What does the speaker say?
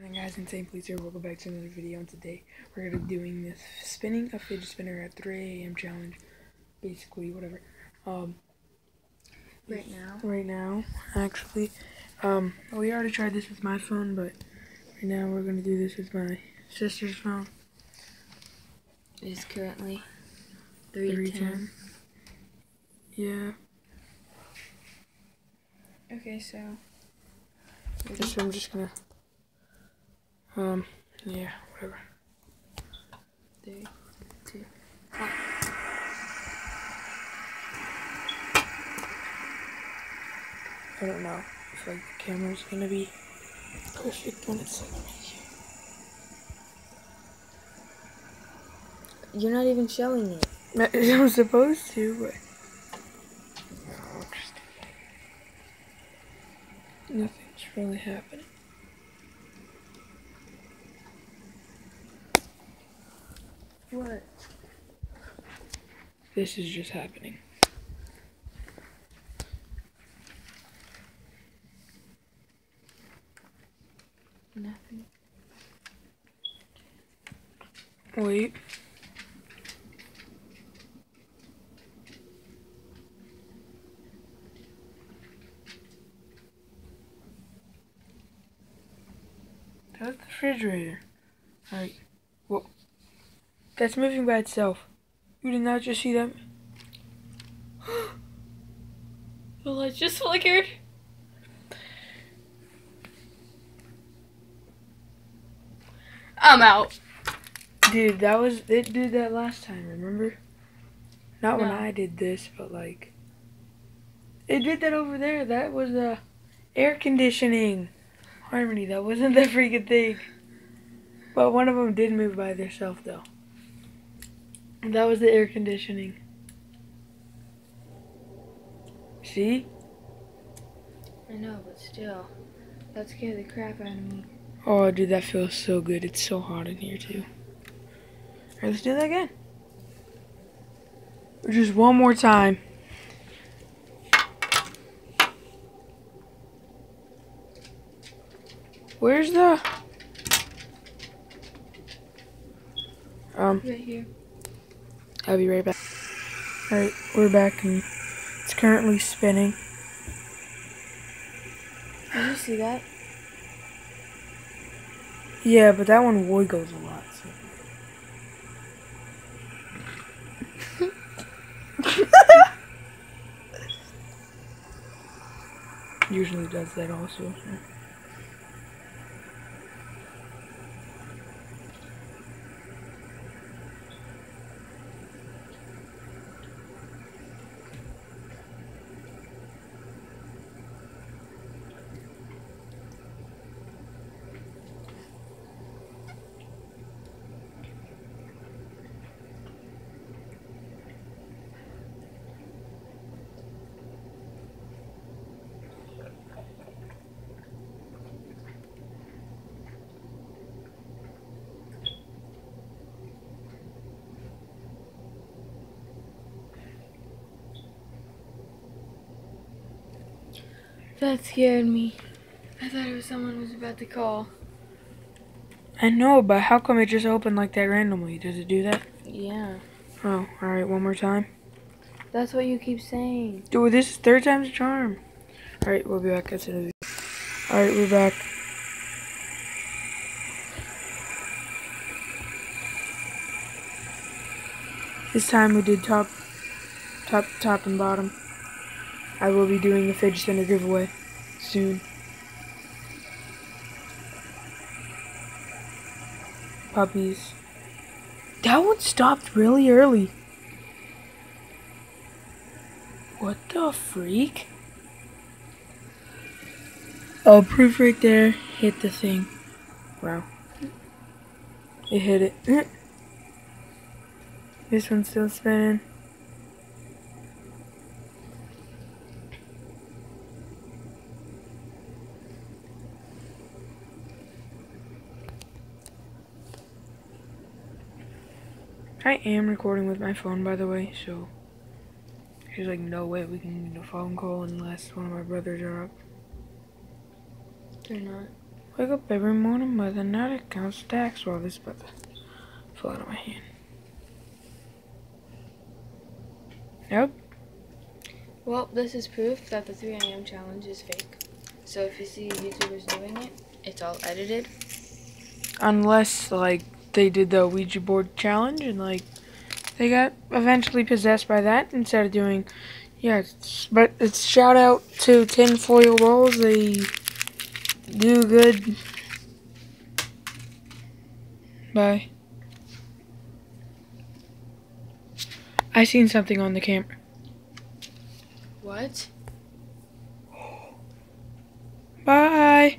Morning guys, Insane Police here. Welcome back to another video, and today we're gonna be doing this spinning a fidget spinner at 3 a.m. challenge. Basically, whatever. Right now, actually. We already tried this with my phone, but right now we're gonna do this with my sister's phone. It is currently 3:10. Yeah. Okay, so I'm just gonna yeah, whatever. 3, 2, 1. I don't know if like the camera's gonna be perfect when it's like right You're not even showing it. here. I'm supposed to, but nothing's really happening. What? This is just happening. Nothing. Wait. That's the refrigerator. Alright. Well, that's moving by itself. You did not just see that? The light just flickered. I'm out. Dude, it did that last time, remember? Not when I did this, but like it did that over there. That was air conditioning. Harmony, that wasn't the freaking thing. But one of them did move by themselves though. And that was the air conditioning. See? I know, but still, that scared the crap out of me. Oh, dude, that feels so good. It's so hot in here too. Alright, let's do that again. Just one more time. Where's the Right here. I'll be right back. Alright, we're back and it's currently spinning. Did you see that? Yeah, but that one wiggles a lot. So. Usually does that also. So. That scared me. I thought it was someone who was about to call. I know, but how come it just opened like that randomly? Does it do that? Yeah. Oh, alright, one more time. That's what you keep saying. Dude, this is 3rd time's a charm. Alright, we'll be back. That's another. Alright, we're back. This time we did top and bottom. I will be doing the fidget spinner giveaway soon. Puppies. That one stopped really early. What the freak? Oh, proof right there. Hit the thing. Wow. It hit it. This one's still spinning. I am recording with my phone, by the way, so there's like no way we can do a phone call unless one of my brothers are up. They're not. Wake up every morning by the night I count stacks. Well, this is about to fall out of my hand. Nope. Well, this is proof that the 3 a.m. challenge is fake. So if you see YouTubers doing it, it's all edited. Unless, like, they did the Ouija board challenge and, like, they got eventually possessed by that instead of doing... Yeah, but it's shout out to Tinfoil Balls. They do good. Bye. I seen something on the camera. What? Bye.